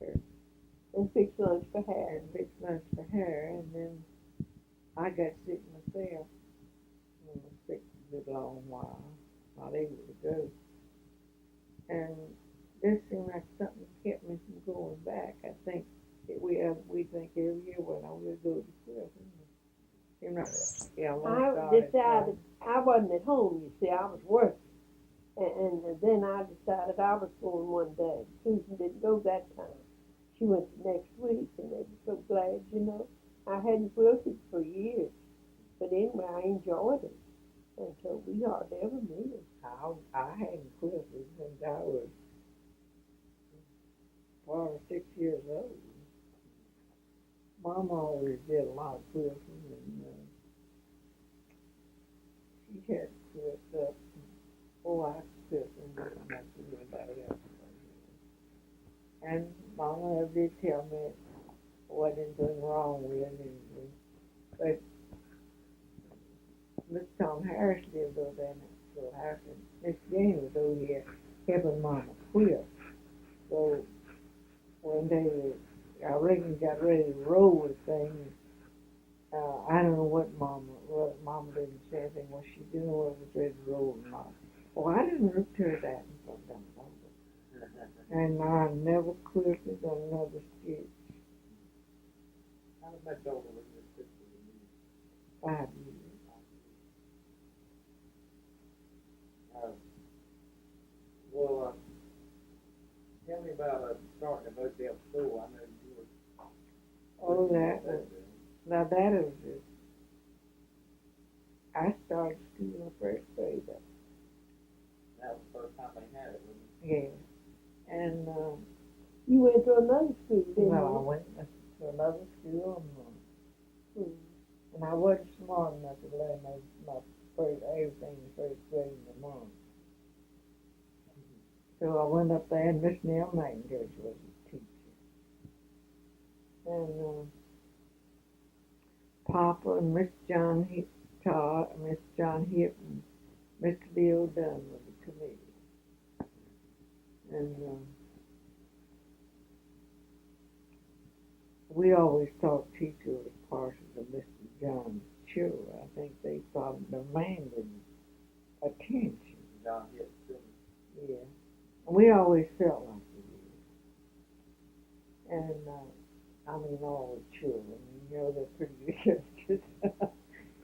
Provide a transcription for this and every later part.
And fix lunch for Harry. And fix lunch for her, and then I got sick myself. I was sick for a long while, not able to go. And this seemed like something kept me from going back. I think we think every year, well, I will go to Cliff. You know, yeah, I decided I wasn't at home. You see, I was working, and then I decided I was going one day. Susan didn't go that time. She went the next week, and they were so glad. I hadn't quilted for years, but anyway, I enjoyed it, and so we hardly ever missed. I hadn't quilted since I was 5 or 6 years old. Mom always did a lot of quilting, and she had quilt up. Oh, I quilt and didn't have to do anybody else. And Mama did tell me what anything wrong with it, but Miss Tom Harris lived over there in that little house, and Miss Jane was over here helping Mama quilt. So when I reckon got ready to roll with things, I don't know what Mama didn't say anything. Was she doing what was ready to roll or not? Well, I didn't look to her that and something. And I never quilted another stitch. How did my daughter live in this picture? 5 years. Well, tell me about starting at Oakdale School. I know you were. Oh, that was it. I started school in the first grade. That was the first time they had it, wasn't it? Yeah. And You went to another school, didn't you? I went to another school, and I wasn't smart enough to learn everything in the first grade in the morning. So I went up there, and Miss Neil McIntosh was a teacher. And Papa and Miss John Hip taught, Miss John Hip and Mr. Leo Dunn was the committee. And we always thought teacher was partial to Mr. John's children. I think they probably demanded attention. John Hip, yeah. We always felt like we did. And, all the children, they're pretty good.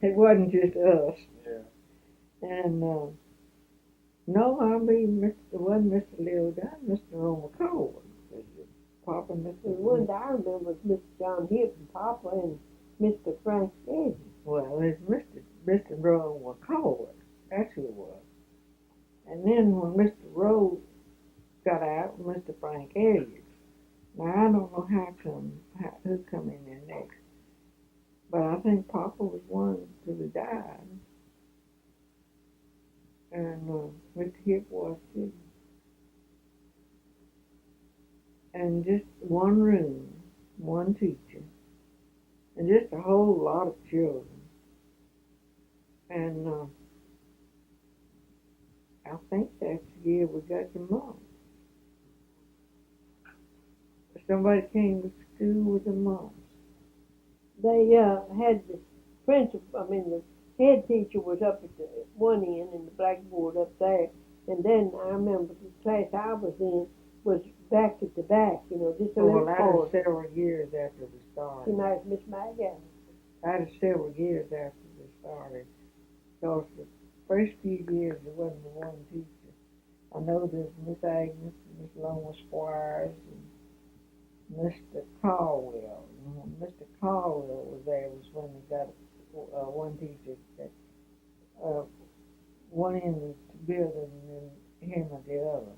It wasn't just us. Yeah. And, no, it wasn't Mr. Leo Dunn, Mr. Roma Cole. Papa and Mr. The one that I remember was Mr. John Hip and Papa and Mr. Frank Eddy. Well, it's Mr. Roma Cole. That's who it was. And then when Mr. Rose got out, Mr. Frank Elliott. Now, I don't know who come in there next. But I think Papa was one till he died. And Mr. Hip was too. And just one room, one teacher, and just a whole lot of children. And I think that's the year we got the mumps. Somebody came to school with the mumps. They had the the head teacher was up at the one end and the blackboard up there. And then I remember the class I was in was back at the back, just a little that was several years after we started. She married Miss Maggie. That was several years after we started. Because the first few years there wasn't one teacher. I know there's Miss Agnes, Miss Loma Squires, and Mr. Caldwell. And when Mr. Caldwell was there was when they got one teacher that one end of the building and then him at the other.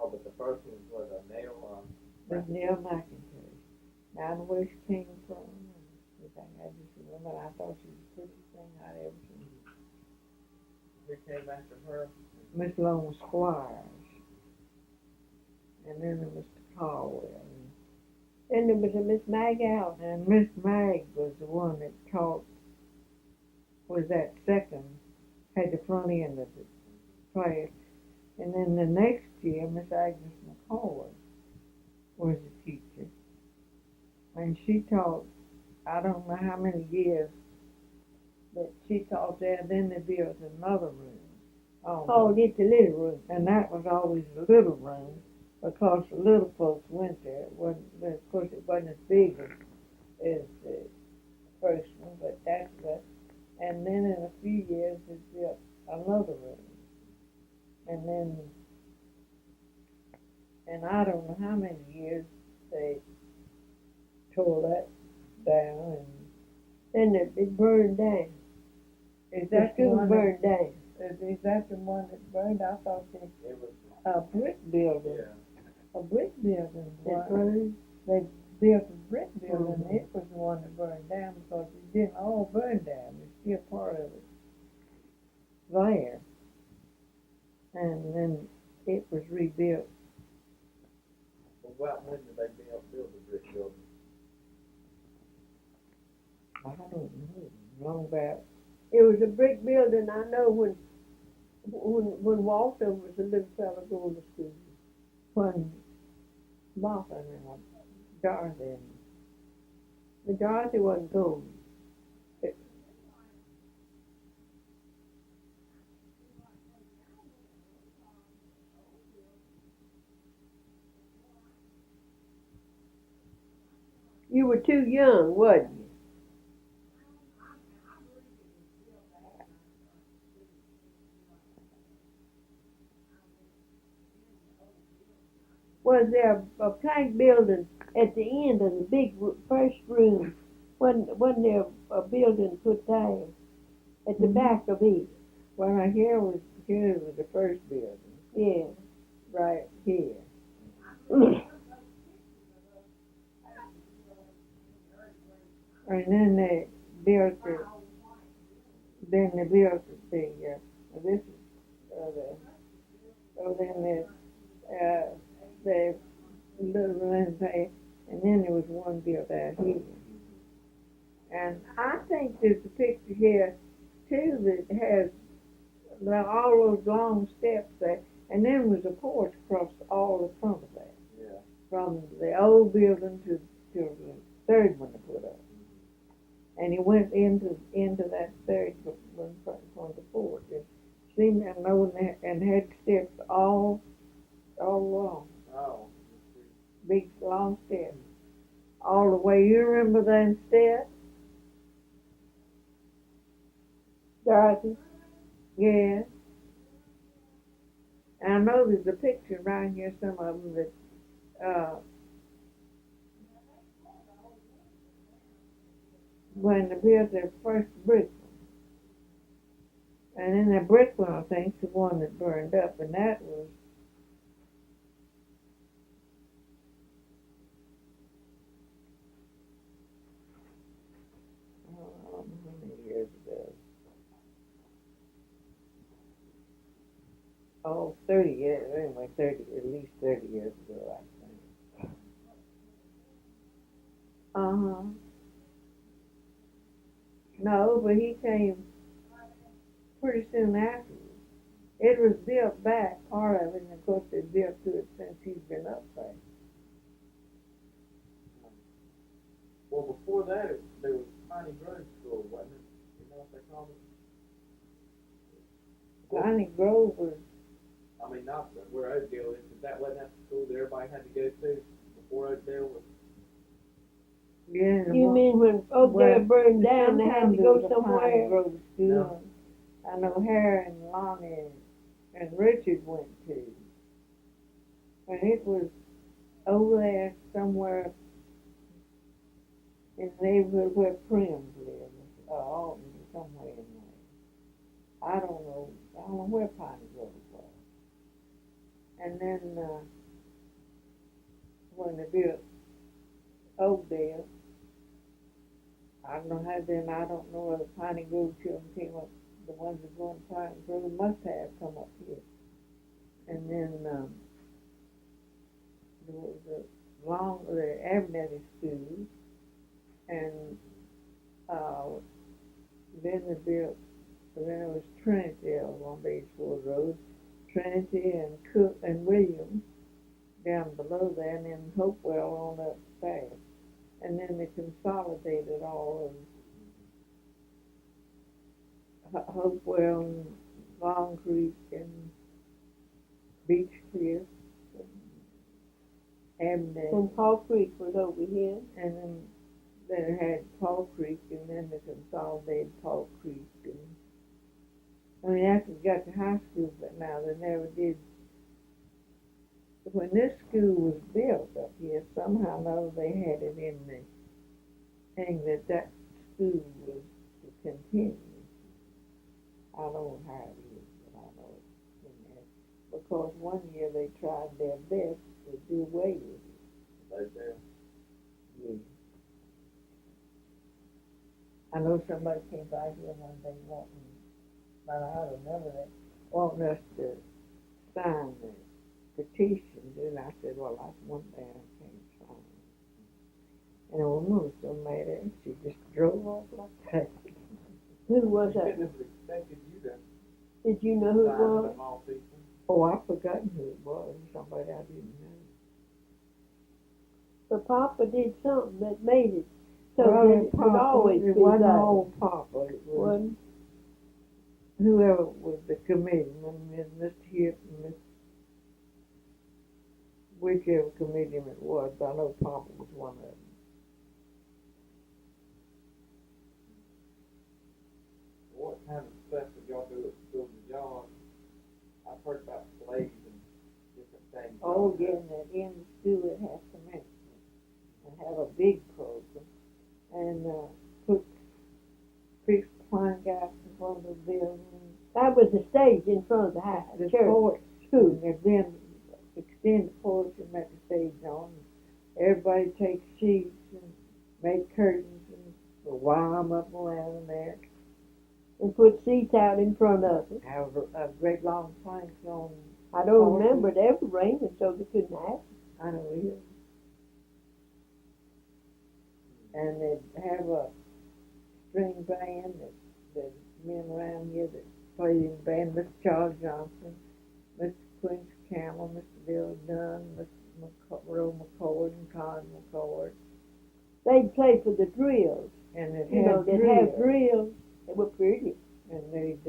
Oh, but the first one was a Neil. Miss Neil McIntosh. Now I know where she came from. I just remember I thought she was the prettiest thing I'd ever seen. Who came after her? Miss Loma Squires. And then there was Mr. Caldwell. And there was a Miss Mag out. And Miss Mag was the one that taught, was that second, had the front end of the class. And then the next year, Miss Agnes McClure and she taught, I don't know how many years, but she taught there. Then they built another room. Oh, it's a little room. And that was always a little room because the little folks went there. Of course, it wasn't as big as the first one, but that's what. And then in a few years, they built another room. And I don't know how many years they tore that down. Then it burned down. Is The that the school one burned down. Is that the one that burned? I thought it was, a brick building. yeah. A brick building. It burned. They built a brick building. It was the one that burned down because it didn't all burn down. It's still part of it there. And then it was rebuilt. Well, when did they build the brick building? I don't know. Long back. It was a brick building. I know when Walter was a little fella going to school. When Martha and Dorothy The Dorothy wasn't going. You were too young, wasn't you? Was there a plank building at the end of the big first room? Wasn't there a building put there at the back of it? Well, here was the first building. Yeah. Right here. And then they built this is the little room there, and then there was one built out here. And I think there's a picture here too that has all those long steps there, and then was a porch across all the front of that. Yeah. From the old building to the third one they put up. And he went into that third one from the porch. It seemed to know and had steps all along. Oh. Big long steps. All the way. You remember them steps? Dorothy? Yeah. And I know there's a picture right here, some of them that when they built their first brick one. And then the brick one, I think, is the one that burned up, and that was I don't know how many years ago. Oh, 30 years, anyway, at least 30 years ago, I think. Uh-huh. No, but he came pretty soon afterwards. It was built back, part of it, and of course they built to it since he's been up there. Well, before that, there was Piney Grove School, wasn't it? You know what they called it? Piney Grove was, I mean, not where Oakdale is, but that wasn't that the school that everybody had to go to before Oakdale was. yeah. You mean when Oakdale burned down, they had to go somewhere? Piney Grove School. No. I know Harry and Lonnie and Richard went to. And it was over there somewhere in the neighborhood where Prim's lived, Alton, somewhere in there. I don't know where Piney Grove was. And then when they built Oakdale, I don't know how then, I don't know whether Piney Grove children came up, the ones that go in Piney Grove must have come up here. And then there was the Abernethy School, and then there was Trinity on Batesville Road, Trinity and Cook and Williams down below there, and then Hopewell on up there. and then they consolidated all of Hopewell and Long Creek and Beach Cliff and Abernethy. And Paul Creek was over here. And then they had Paul Creek, and then they consolidated Paul Creek. And I mean, after we got to high school, but now they never did. When this school was built up here, somehow or another they had it in the thing that school was to continue. I don't know how it is, but I know it's in there. Because one year they tried their best to do away with it. Right there. Yeah. I know somebody came by here one day wanting, but I remember that, wanting us to sign the petition, and I said, well, that's one thing I can't sign. And the woman was so mad at me, she just drove off like that. Who was You that? couldn't have expected you to Did you know who it sign was? them all people. Oh, I've forgotten who it was, somebody I didn't know. But Papa did something that made it so Well, that it would always it be wasn't there. all Papa, it was Wasn't? whoever was the committeeman, Mr. Hip and Miss, whichever committeeman it was, but I know Papa was one of them. What kind of stuff did y'all do at school? Did y'all, I've heard about plays and different things. Oh, getting that in the school at half commencement and have a big program and put fixed plank out in front of the building. That was the stage in front of the house, The church. porch too, and then extend the porch and make the stage on. Everybody takes sheets and make curtains and wire them up around there. And put seats out in front of it. Have a great long planks on. I don't remember it ever raining, so they couldn't have it. I know it is. And they'd have a string band that men around here that played in the band, Mr. Charles Johnson, Mr. Quincy Campbell, Mr. Bill Dunn, Mr. Roe McCord and Todd McCord. They'd play for the drills. And they'd You know, they'd have drills. They were pretty. And they'd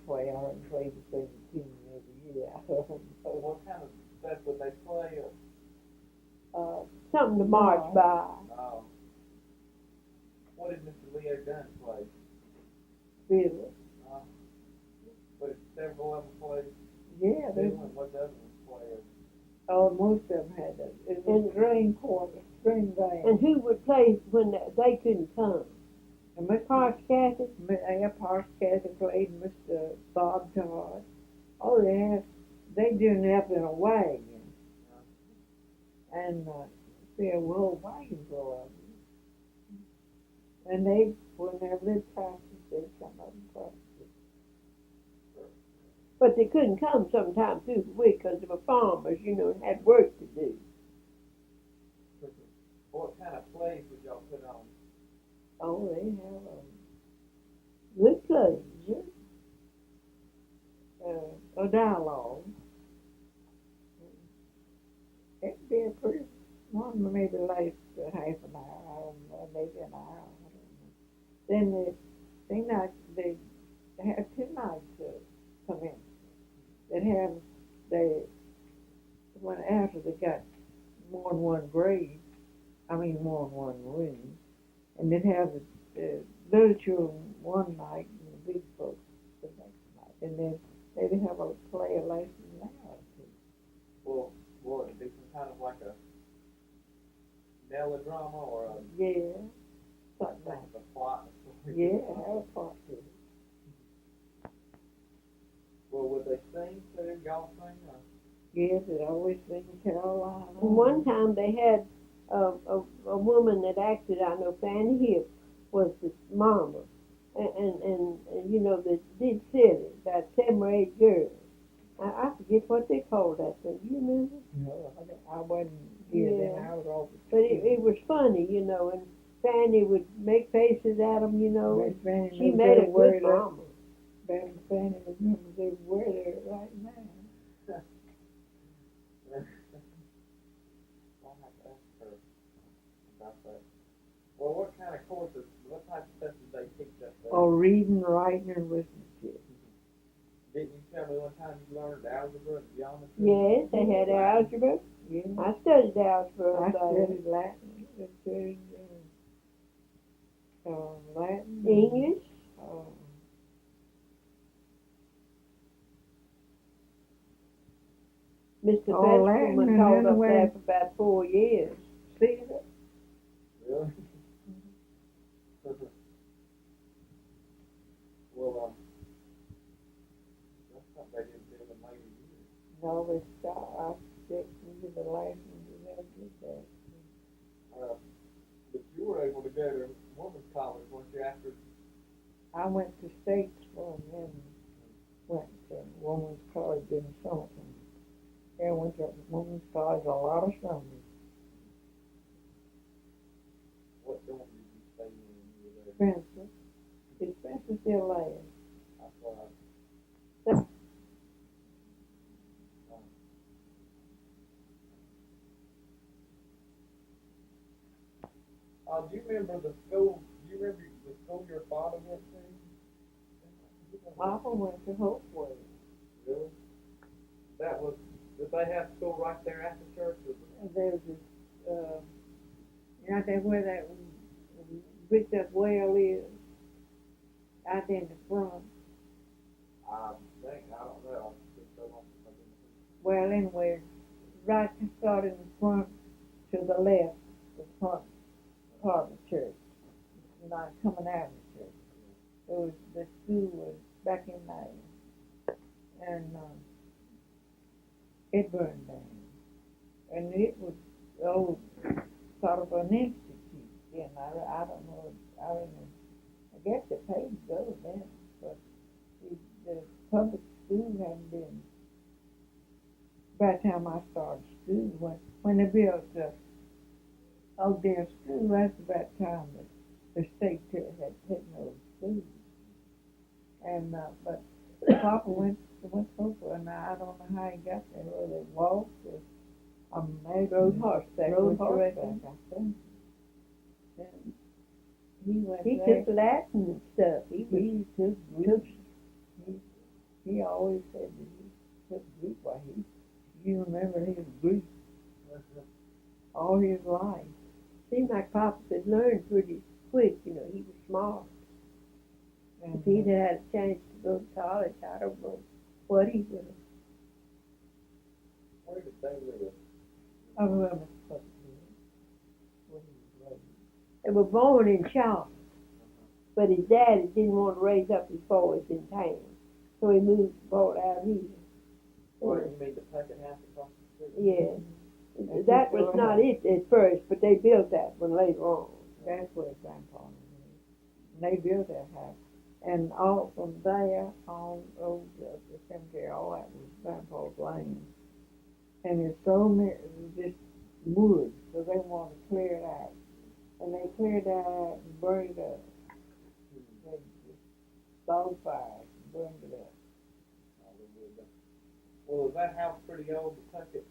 play, I heard them play the same team every year. So what kind of stuff would they play? Or, Something to march by. what did Mr. Leo Dunn play? Fiddler. But several of them played. Yeah, they. And what the other ones play? Oh, most of them had that. It was string quarter, string band. And who would play when they couldn't come? And Mr. Parks Kathy? Parks Kathy played, Mr. Bob Todd. Oh, they doing it up in a wagon. And see a whole wagon full of them. And they, when they lived practice, they'd come up and practice. But they couldn't come sometime through the week because they were farmers, you know, and had work to do. What kind of plays would y'all put on? Oh, they have Good plays. a dialogue. It'd be a pretty one, maybe last half an hour, I don't know, maybe an hour, I don't know. Then they have 2 nights of commencement. They'd have, when after they got more than one grade, more than one room, and they'd have the literature one night and the big books the next night, and then they'd have a play a lesson an hour or 2. Well, it'd be some kind of like a melodrama or a Yeah, something like a plot. yeah, have a part to it. Well, would they sing too? Y'all sing? Or? Yes, it always been Carolina. And one time they had a woman that acted, I know Fanny Hip was the mama, and you know, that did silly, about 7 or 8 girls. I forget what they called that thing. Do you remember? No, I wasn't here then. I was over. But it was funny, you know, and Fanny would make faces at them, you know. She made a good mama. Fanny remembers every word of it right now. I'll have to ask her. about that. Well, what kind of courses, what type of stuff did they teach up there? Or reading, writing, and arithmetic. Didn't you tell me one time you learned algebra and geometry? Yes, they had algebra. Yeah. I studied algebra. I there. studied Latin. I studied Latin. English. Mr. All Latin Festivalman and taught then us when- that for about 4 years. Caesar. Really? Well, that's something they didn't do in later years. No, they stopped. I checked into the last one to never did that. But you were able to go to women's college, weren't you, after? I went to Statesboro and then went to women's college in Summerton. I went to women's college a lot of summers. What dorm did you stay in when you were there? Spencer. Is Spencer still there? That's what do you remember the school? Do you remember the school your father went to? Papa went to Hopeway. Really? That was. Did they have school right there at the church? And there's this, out there where that bricked up well is, out there in the front. I don't know. It's been so long since I've been there. Well, anyway, right to start in the front to the left, the front part of the church, not coming out of the church. The school was back in there, and it burned down, and it was sort of an institute. And I don't know. I guess it paid to go then, but the public school hadn't been. By the time I started school, when they built Oakdale School, that's about the time that the state church had taken over schools. And but Papa went over, and I don't know how he got there. Whether they walked or they rode horseback. Rode horseback, I think. And he went He there. took Latin and stuff. He took Greek. He always said that he took Greek. Why you remember he was Greek all his life. Seemed like Papa could learn pretty quick, you know, he was smart. And If he'd had a chance to go to college, I don't know what he would have. Where did they live? I remember when he was raised. They were born in Charlotte, but his daddy didn't want to raise up his boys in town, so he moved the boy out here. Or you mean the second house across the street? Yeah. That was not it at first, but they built that one later on. That's where Grandpa lived. And they built that house. And all from there on over to the cemetery, all that was Grandpa's land. And there's so many, just woods, so they wanted to clear it out. And they cleared that out and burned it up. They just started fires and burned it up. Well, is that house pretty old to tuck it?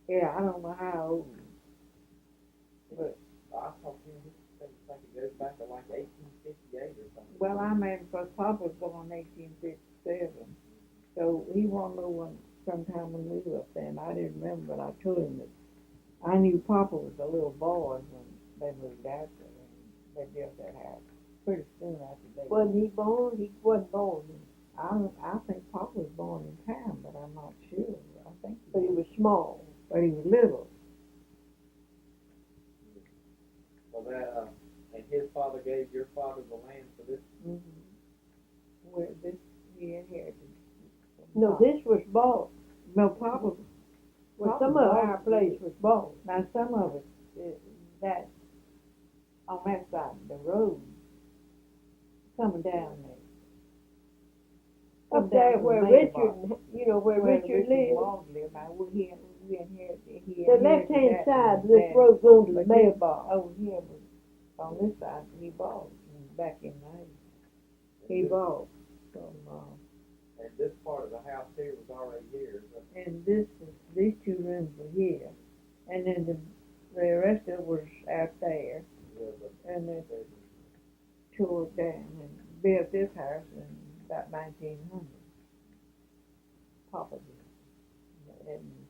Yeah, I don't know how old, but I talked to him, he thinks like it goes back to like 1858 or something. well, I mean, because Papa was born in 1857, so he won't know when sometime when we were up there, and I didn't remember, but I told him that I knew Papa was a little boy when they moved out there, and they built that house pretty soon after they. Wasn't he born? He wasn't born. I think Papa was born in town, but I'm not sure. I think, But he was small. But he was little. Well, that, and his father gave your father the land for this? Mm-hmm. Where this he inherited. No, this was bought. No, Papa. Well, some of our place was bought. Now, some of it, that, on that side of the road, coming down there. Up there where Richard, you know, where Richard lived. lived. Now, we inherited. The left-hand side of this road going to the mailbox. Over here was, on this side, he bought, back in there. He bought from, And this part of the house here was already here, but and these two rooms were here. And then the rest of it was out there, Yeah, but and they they- tore it down and built this house in about 1900. Papa did. And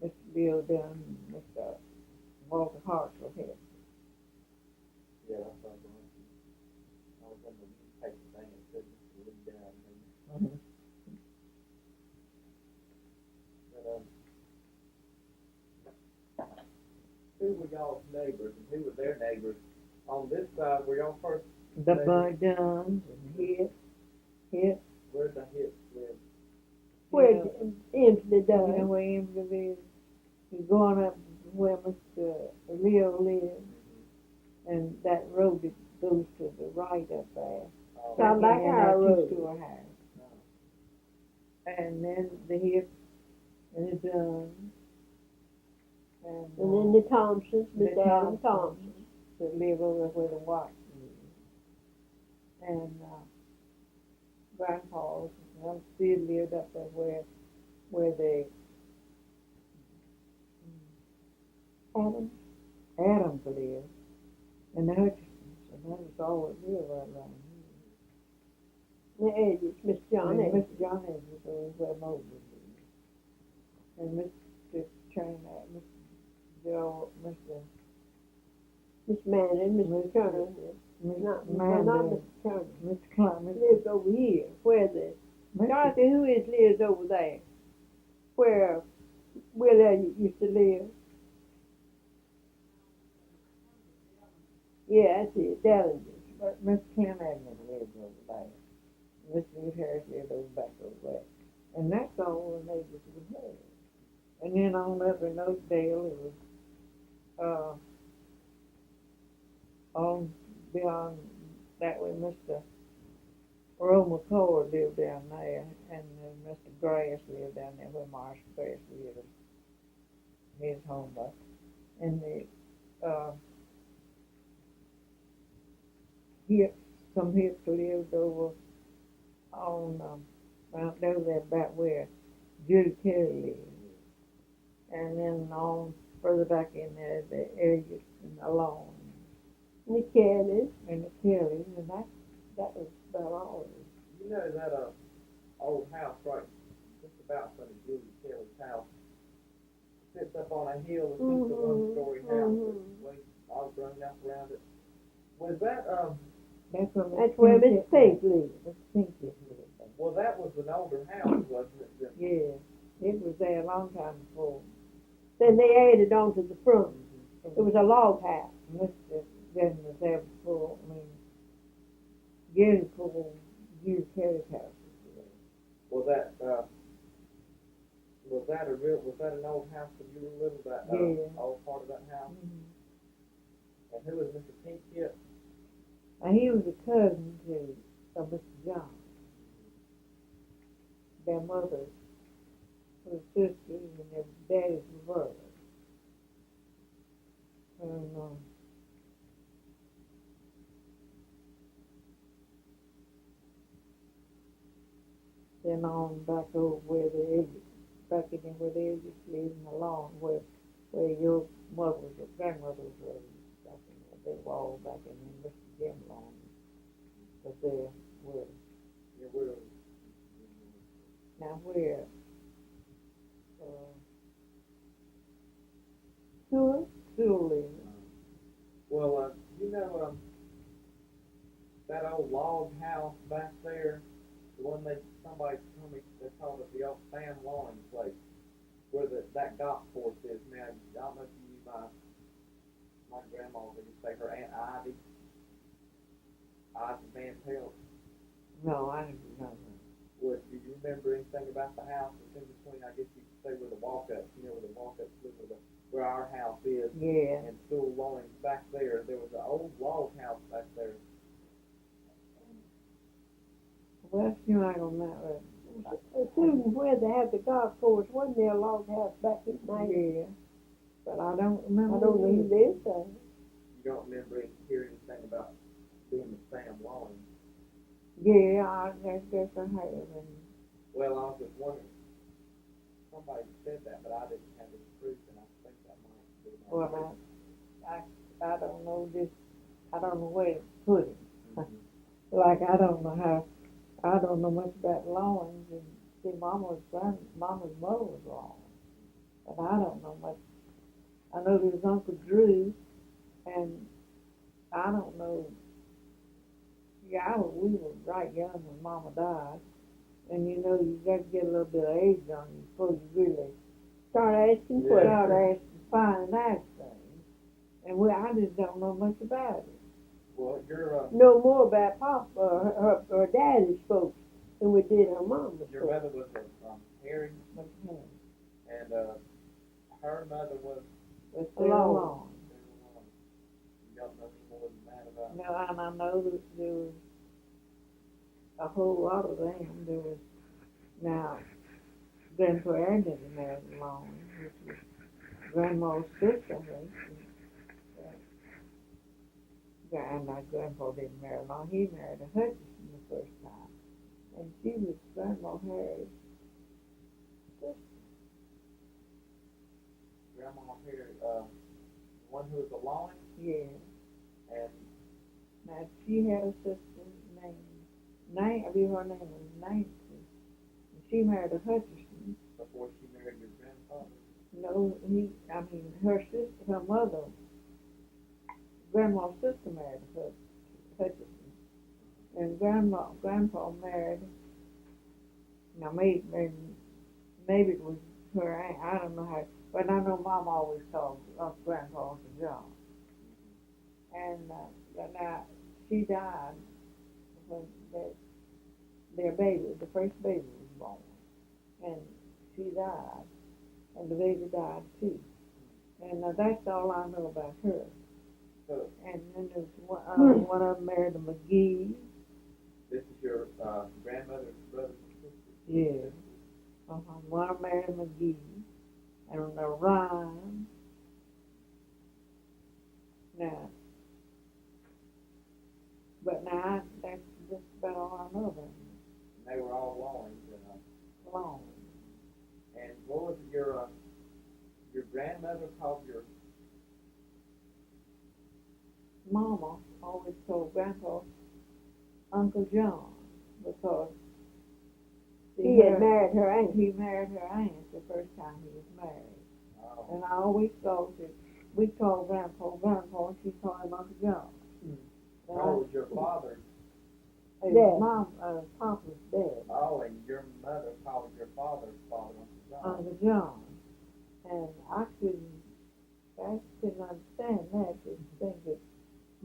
Mr. Bill Dunn and Mr. Walter Hartsell here. yeah, that's what I was in the newspaper thing and said Mr. Lee down there. But, who were y'all's neighbors and who were their neighbors? On this side, were y'all first, The Maybe. Bud Dunns and Hit. where'd the hits live? Where Emsley You know does. where Emily is? You're going up where Mr. Leo lives, and that road that goes to the right up there. Oh, Sound Back like in our that road. two-story house. no. And then the Hip and the Dunns. And then the Thompsons, the Mr. Adam Thompson. that live over where the Watts live. And Grandpa's, and still lived up there where the Adams lived. And the Hutchinsons, and that was all that lived right around here. The Edges, Miss John And Edges. Mr. John Edges was where Moses lived. And Mr. Turner, Mr. Joe, Mr. Miss Manning, Mr. Mr. Turner. Not Mr. Turner. Mr. Clement, Lives over here. Where the Mr. Dorothy, who is lives over there? Where Will Elliott used to live? Yeah, that's it, Dallinger. But Mr. Clem Agnew lives over there. Mr. Lee Harris lived over back over there. And that's all the neighbors we had. And then on up in Oakdale, it was, on beyond that way, Mr. Roe McClure lived down there, and Mr. Grass lived down there where Marsh Grass lived, his home up. And the, some hips lived over on, out there about where Judy Kelly lived. And then on further back in there, the Elliott and the Lawn The Kellys. and the Kellys, and that was about all of it. You know that old house right just about in front of Julie Kelly's house sits up on a hill. It's just a one-story house with way all grown up around it. Was that That's where Miss Pink lives. Miss Pink lived there. well, that was an older house, wasn't it? Then? Yeah, it was there a long time before. Then they added on to the front. It was a log house. Mr. Denton was there before, Gary before Judy Kelly's house. Was that was that an old house when you were little? That Yeah. old part of that house. Mm-hmm. And who was Mr. Pink yet? And he was a cousin of Mr. John. Their mothers were sisters and their daddies were brothers. And, then on back over where the Elliott, back in there where the Elliott lived in the lawn, where your mother's or grandmother's raised, back in there, they were all back in there, Mr. Jim Long was there with us. Yeah, where? Now where, Sure. Sewell lived. Well, you know, that old log house back there, the one somebody told me they called it the old Sam Lawing place, where that golf course is now. I don't know if you knew my grandma, they used to say her Aunt Ivy Van Pelt. No, I didn't know that. Do you remember anything about the house that's in between, I guess you could say where the walk-ups, where the walk-ups live, where our house is, Yeah. and Sewell Lawing back there. There was an old log house back there. Well, you know, I don't know. Soon where they had the golf course, wasn't there a log house back in there? Yeah. But I don't remember. I don't know who lives there. You don't remember hearing anything about being the Sam Lawing? Yeah, I guess I have. And Well, I was just wondering. Somebody said that, but I didn't have any proof, and I think that might be. well, I don't know where to put him. Like, I don't know much about lawns, and see, Mama's mother was lawn, but I don't know much. I know there was Uncle Drew, and I don't know. Yeah, we were right young when Mama died, and you know you got to get a little bit of age on you before you really Start asking Yeah. questions. start asking, finding out things, and I just don't know much about it. Well, you're, Know more about Papa, her daddy's folks than we did her mama's your folks. mother was Harry, But yeah, and her mother was. it's still alone. You don't know any more than that about. No, and I know that there was a whole lot of them. There was now Grandpa Abernethy married alone, which was Grandma's sister, I think. And my grandpa didn't marry alone. He married a Hutchinson the first time, and she was Grandma Harry's sister. Grandma Harry, one who was a lawyer, Yeah. and Now she had a sister named I believe her name was Nancy. And she married a Hutchinson. before she married your grandfather. No, her sister, her mother, Grandma's sister married a Hutchinson. And Grandpa married, now maybe it was her aunt, I don't know how, but I know Mom always called Grandpa Uncle John. And now she died when their baby, the first baby was born. And she died, and the baby died too. And that's all I know about her. So And then there's one of them married a McGee. this is your grandmother's brother and sister. Yeah. One of them married a McGee. And a Ryan. Now, but now that's just about all I know about them. And they were all lawyers. Long. And what was your grandmother called your? Mama always told Grandpa Uncle John because He had married her aunt. He married her aunt the first time he was married. Oh. And I always thought that we called Grandpa, and she called him Uncle John. And How was your father? Dad. Papa's dead, Oh, and your mother called your father's father Uncle John. Uncle John. And I couldn't understand that. Didn't think that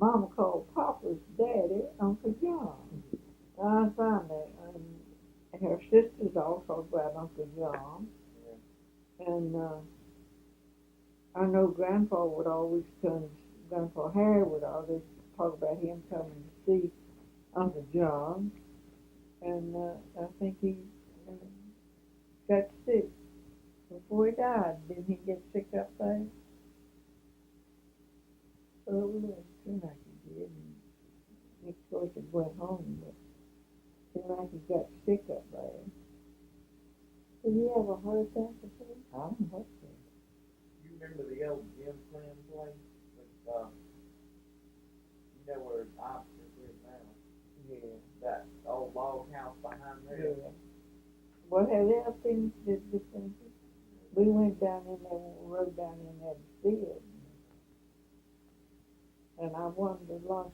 Mama called Papa's daddy Uncle John. And I found that. And her sisters all talked about Uncle John. Yeah. And I know Grandpa would always come, Grandpa Harry would always talk about him coming to see Uncle John. And I think he got sick before he died. Didn't he get sick up there? Oh, it seemed like he did. And of course he went home, but it seemed like he got sick up there. Did he have a heart attack or something? I don't know what to. You remember the old Jim Clem place? With, you know where Oxford is now? Yeah. That old log house behind there? Yeah. Well, have they ever seen this thing? We went down in there, rode down in there to see it. And I wondered, like,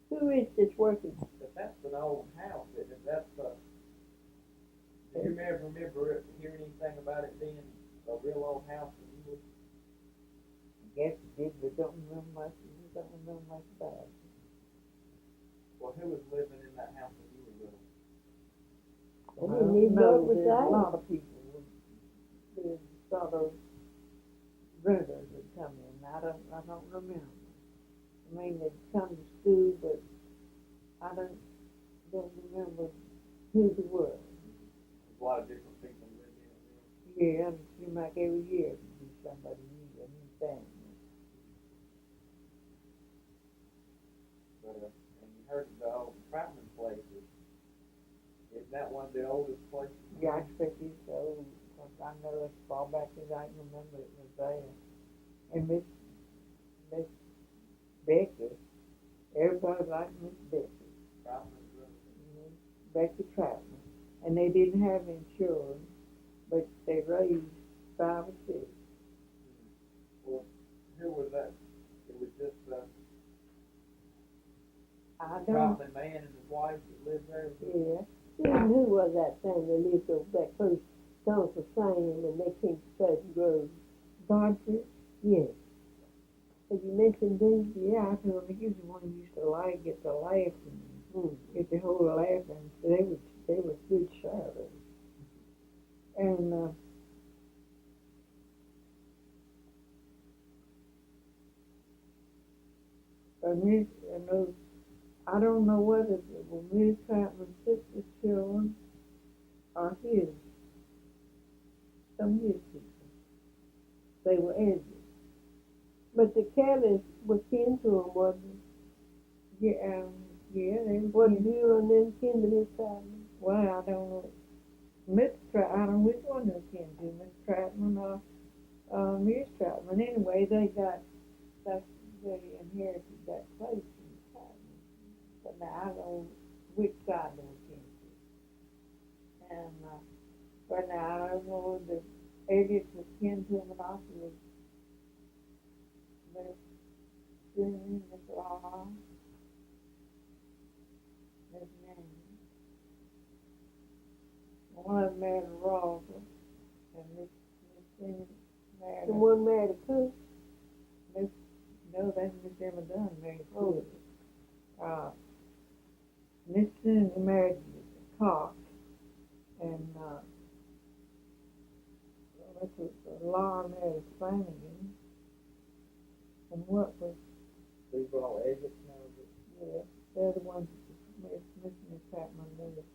Who is this working? But that's an old house, isn't it? That's do you ever remember hearing anything about it being a real old house when you were? I guess it did, but don't remember much about it. Well, who was living in that house when you were little? I didn't even know it was there's a there. lot of people would sort of renters would come in. I don't remember. I mean, they'd come to school, but I don't remember who they were. There's a lot of different people living in it. Yeah, and it seemed like every year there'd be somebody new, a new family. But and you heard of the old Troutman place. Isn't that one of the oldest places? Yeah, I expect it's so, because I know as far back as I can remember it was there. and Miss Becky. Everybody liked Miss Becky. Becky Troutman. And they didn't have insurance, but they raised 5 or 6. Well, who was that? It was just I don't. Troutman man and his wife that lived there. Yeah. And who was that family that lived over that close to Uncle Sam and they came to Pleasant Grove? Godfrey? Yes. Have you mentioned them? Yeah, I told him he was the one who used to get the laughing, get the whole laughing. So they were good shadows. And I don't know whether it was Miss Troutman's sister's children or his, some of his people. They were edgy. But the Kellys were kin to him, wasn't they? Yeah, they were. Wasn't you and them kin to Miss Troutman? Well, I don't know. I don't know which one they came to, Miss Troutman or Miss Troutman. Anyway, they inherited that place in Troutman. But now I don't know which side they came to. And, but now I don't know the Elliott was kin to them, and also was Miss June, Miss Law, Miss Nanny. One of them married a Rosa, and Miss June married The one married a cook? no, that's Miss Emma Dunn married a cook. Miss June married Cox, and Laura married Flanagan. And what was? These were all Elliott now. Yeah, they're the ones that Miss Chapman married.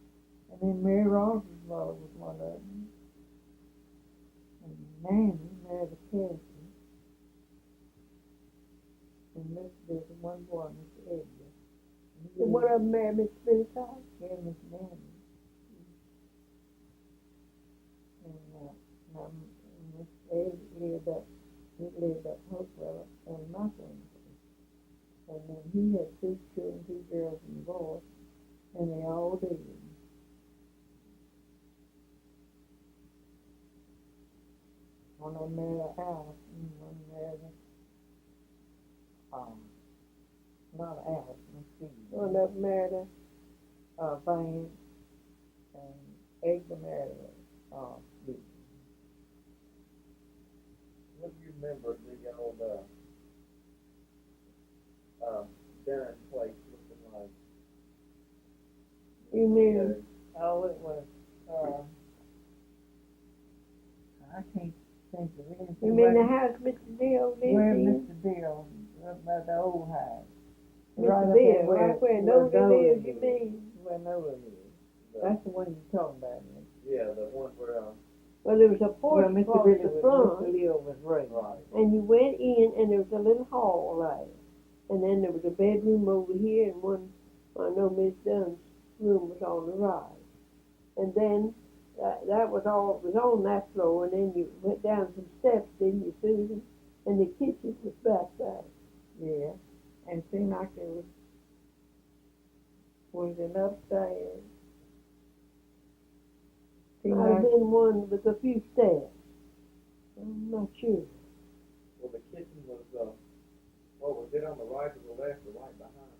And then Mary Ross's mother was one of them. And Nanny married a Cassie. And there's one boy, Mr. Edgar. And one of them married Miss Spincock? Yeah, Miss Nanny. And Miss Edgar lived up Hopewell on my friend's place. And then he had 2 children, 2 girls and a boy, and they all did. One of them married Alice, and one married not Alice, Miss Steve. One of them married a Van, and Edgar married Steve. What do you remember the old Dunn place looking like? You mean? Oh, it was, I can't think of anything. You mean the house Mr. Bill lived Where in? Mr. Bill, by the old house. Mr. Bill, right where Nolan lives, you mean? Where Nolan lives. That's the one you're talking about, isn't it? Yeah, the one where Well, there was a porch Mr. across Bill the front, Mr. Bill was raised. right. and you went in, and there was a little hall there. And then there was a bedroom over here, and one, I know Miss Dunn's room was on the right. And then that was all, it was on that floor, and then you went down some steps, didn't you, Susan? And the kitchen was back there. Yeah, and it seemed like there was an upstairs. Might have been one with a few steps. I'm not sure. Well, the kitchen was, what was it, on the right or the left or right behind?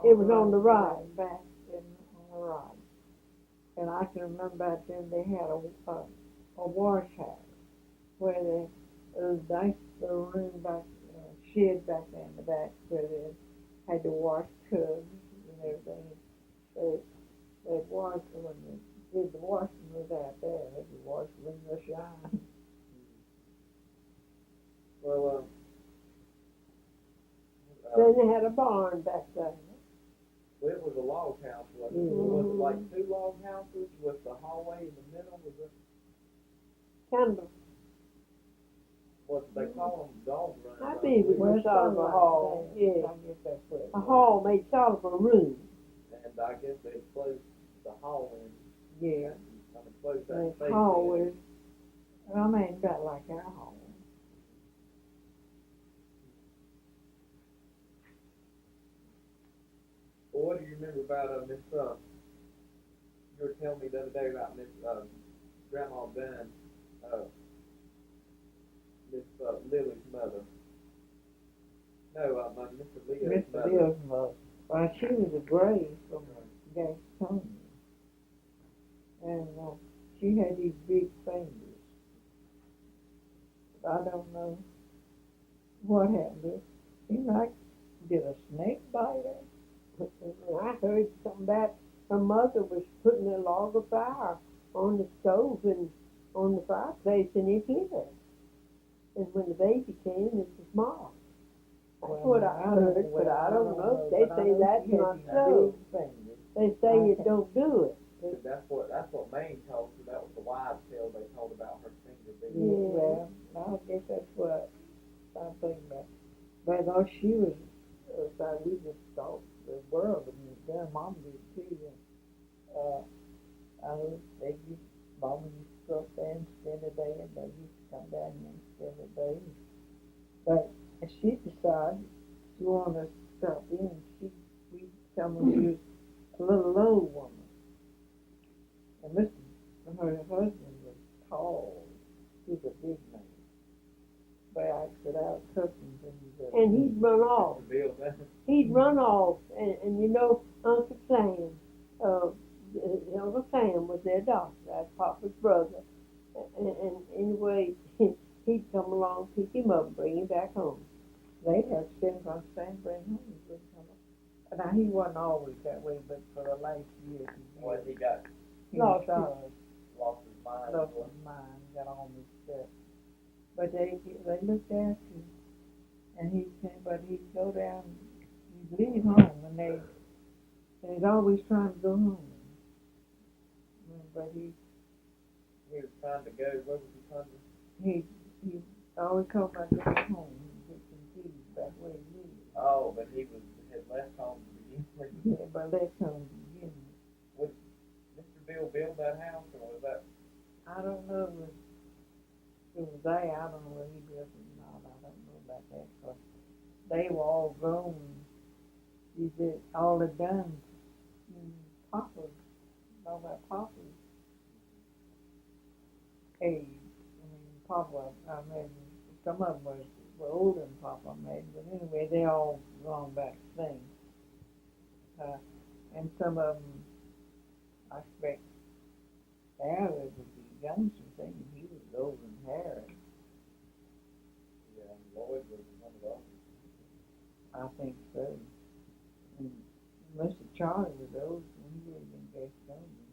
It was on the right. Back on the right. And I can remember back then they had a wash house where there was a nice little room back, shed back there in the back where they had to wash tubs and everything. They'd wash when they did the washing was out there. They could wash when they shine. Well, Then they had a barn back there. well, it was a log house, wasn't it? Mm-hmm. Was it like 2 log houses with the hallway in the middle? Kind of, What they call them, dog runs? I think it was sort of a hall. Yeah, I guess that's what it a was. hall made sort of a room. And I guess they closed the hall in. Yeah. I mean, closed that The space hall in. was, I mean, about like our hall. what do you remember about Miss? You were telling me the other day about Miss Grandma Dunn, Miss Lily's mother. No, Mr. Leo's Mr. mother. Leo's mother. Well, she was a grave from Gastonia. And she had these big fingers. I don't know what happened. She like, did a snake bite her? I heard something about her mother was putting a log of fire on the stove and on the fireplace, and it hit her. And when the baby came, it was small. That's what I heard, but I don't know. They say that's not so. They say it don't do it. That's what Maine told her. That was the wives' tale they told about her finger being. Yeah, well, I guess that's what I'm thinking about. But though she was, we just thought the world of me. Their mom did too. They used, Mama used to go up there and spend the day, and they used to come down here and spend the day. But she decided she wanted us to stop in. We come when she was a little old woman. And her husband was tall. He was a big man. But I said, out cousins And he'd run off. He'd run off. And you know, Uncle Sam, Uncle Sam was their doctor. That's Papa's brother. And anyway, he'd come along, pick him up, bring him back home. They'd have to send from Sam, bring home. He wouldn't come up. Now, he wasn't always that way, but for the last year, He got lost his mind. Lost his mind, got all mixed up. But they looked after him, and he'd go down, he'd leave home, and he's always trying to go home. But he was trying to go. What was he trying to? He always called about going home. He was confused about where he lived. Oh, but had left home to begin with. Yeah, but left home to begin with. Would Mr. Bill build that house, or was that? I don't know if it was there. I don't know whether he built it or not. I don't know about that. Because they were all grown. He did all the done. Papa, all that Papa's age. I mean, Papa, I mean, some of them were older than Papa, maybe. But anyway, they all gone back to sing. And some of them, I expect, Harry would be youngster thinking he was older than Harry. Yeah, Lloyd was one of those. I think so. And Mr. Charlie was old when he lived in Gastonia.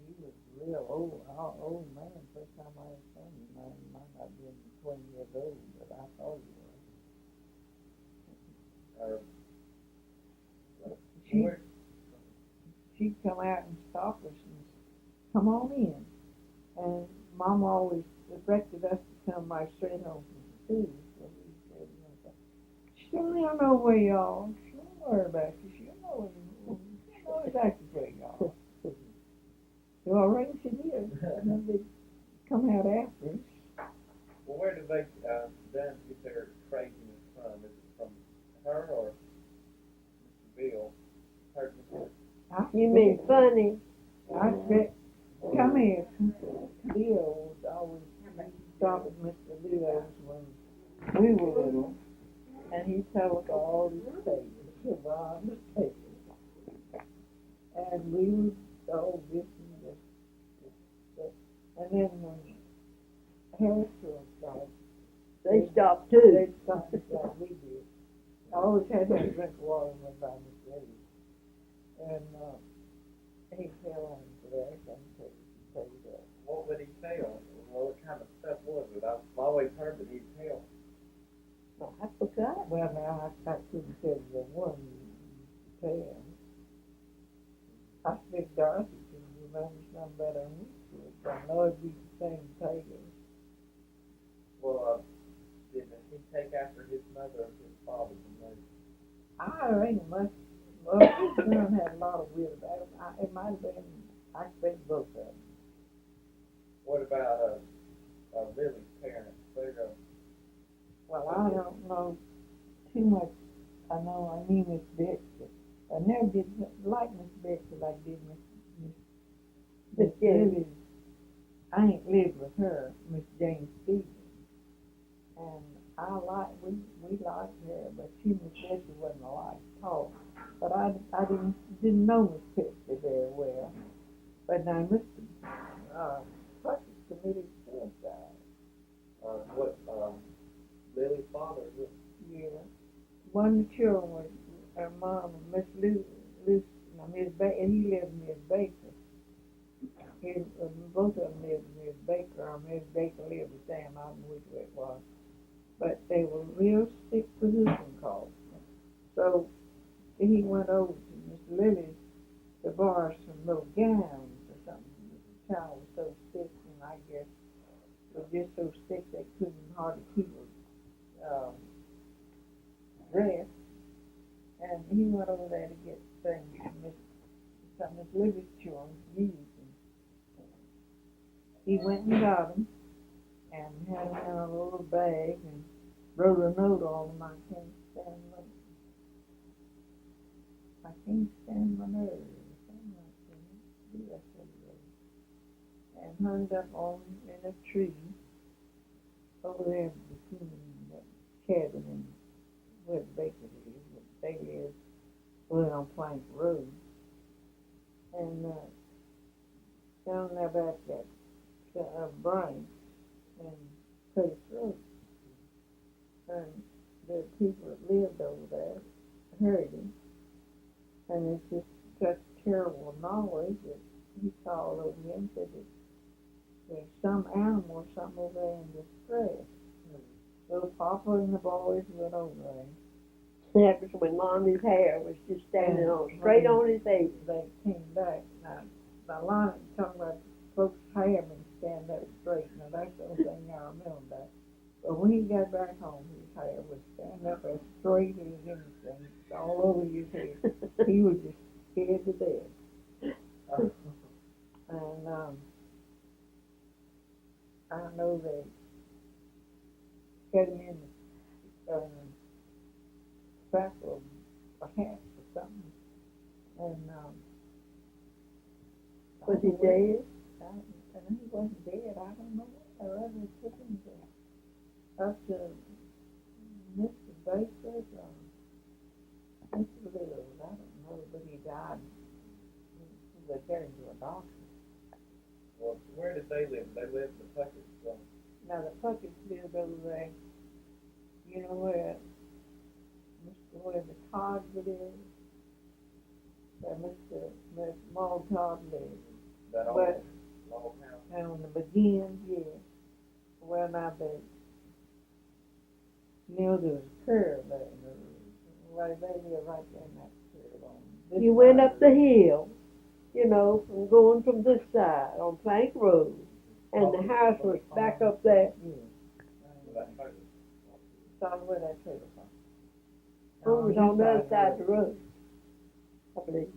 He was real old man. First time I ever saw him, he might not have been 20 years old, but I thought he was. She'd come out and stop us and come on in. And Mom always expected us to come right straight home from school. So we said, she'll know where you are. She don't worry about you. She'll know exactly where you are. So I reckon she did. And then they'd come out after us. Well, where did they then get their craziness from? Is it from her or Mr. Bill? You mean funny? I expect, come here. Leo was always stopping Mr. Leo's when we were little, and he told all his tales, about his tales. And we would all listen to this. And then when Harrisville started, They stopped too. they stopped just like we did. I always had to drink water when I was ready. And he fell on his leg and tell you that. What would he tell? What kind of stuff was it? I've always heard that he'd tell. Well, I forgot. Well, now I couldn't tell you the one tell. I think Dorothy can remember something better than we could. But I know it'd be the same tale. Well, did he take after his mother or his father the most? I ain't much. Well, his son had a lot of will about him. It might have been, I expect both of them. What about Lily's parents? Well, I don't know too much I know I knew Miss Betsy. I never did like Miss Betsy like I did Miss Lily. I ain't lived with her, Miss Jane Stevens. And we liked her, but she, Miss Betsy, wasn't a lot tall. But I didn't know Miss Betsy very well. But now Mr. Puckett committed suicide. Lily's father, is it? Yeah. One of the children was her mom, Miss Miss Baker, and he lived with Miss Baker. Both of them lived with Miss Baker, or Miss Baker lived with Sam, I don't know which way it was. But they were real sick with whooping cough. So he went over to Miss Lily to borrow some little gowns or something. The child was so sick, and I guess was just so sick they couldn't hardly keep her dressed. And he went over there to get things from Miss Lily's children used. He went and got them and had them in a little bag and wrote a note on them. I can't stand my nerves, or something like that. And hung up on in a tree over there between that cabin and where the baker is. They live on Plank Road. And down there back that Brian and Curtis Road. And the people that lived over there heard him. And it's just such terrible noise that he called over here and said that there's some animal or something over there in distress. So Papa and the boys went over there. That was when Mommy's hair was just standing straight on his head. They came back. Now Lonnie talking about folks' hair being stand up straight. Now that's the only thing I remember about. But when he got back home, his hair was stand up as straight as anything, all over his head. He was just scared to death. And I know they got him in the back of a hat or something. And was he dead? And he wasn't dead. I don't know what they rather took him to up to Mr. Baker's Mr. Little's. I don't know, but he died. He was carried to a doctor. Well, where did they live? They lived in the Puckett. So. Now the Pucketts lived over there. You know where the Todd is? Where Mr. Maul Todd lived. That old log house? And on the begin, yeah. Well, now there's a curve there. Right, they live right there in that curve on this You went up the hill, from going from this side on Plank Road, and the house was back up there. Yeah. So where that trailer from? Oh, it was on the other side of the road, I believe.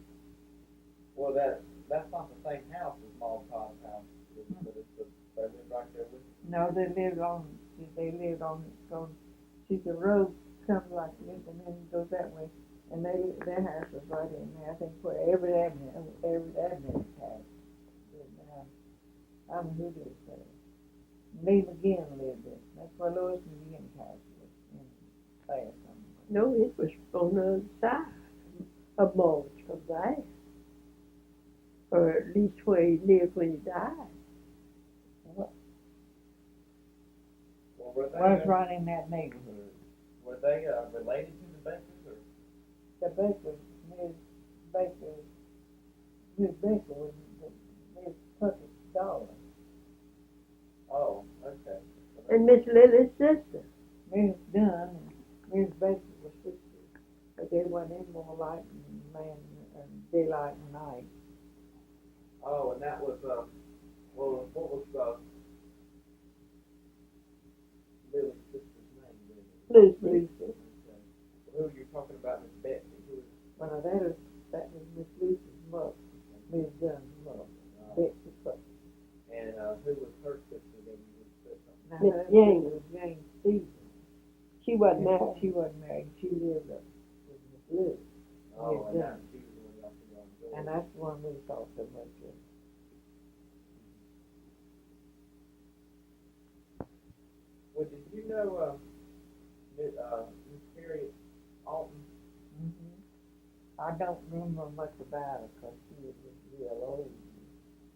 Well, that's not the same house as Maul Todd's house, but they live right there with you. No, they lived on, see the road comes like this and then goes that way, and their house was right in there. I think where every Abernethy house. I don't know who lives there. Lee McGinn lived there. That's where Louis McGinn's house was in there somewhere. No, it was on the other side of Mulch from there. Or at least where he lived when he died. Well, were they, Was right in that neighborhood. Were they related to the Bakers? Or? The Baker, Miss Baker was Miss Puckett's daughter. Oh, okay. And Miss Lily's sister. Miss Dunn and Miss Baker were sisters, but they went in more like daylight and night. Oh, and that was what was Lily's sister's name? Lucy. Okay. Who are you talking about, Miss Betsy? Who is? Well, that was Miss Lucy's mother, Miss Dunn's mother, Betsy Puckett. And who was her sister then? Now, Miss her Jane. sister was Jane Stevens. She wasn't married. She wasn't married. She lived up Blue. Oh, and Yeah. that's usually up to them. And that's the one we thought so much of. Well, did you know, Miss Harriet Alton? I don't remember much about her because she was just real old.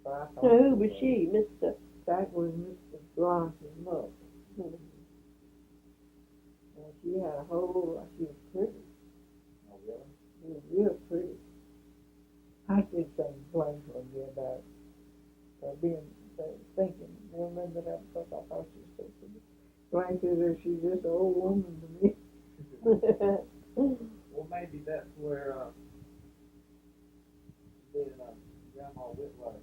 But I thought So who was was. she, Mr.? That was Mr. Lawrence's mother. Mhm. And she had a whole, she was pretty. Oh, really? She was real pretty. I did some blank one year about thinking, I remember that because I thought she was so pretty. Blank is that she's just an old woman to me. Well, maybe that's where, then, Grandma Whitlow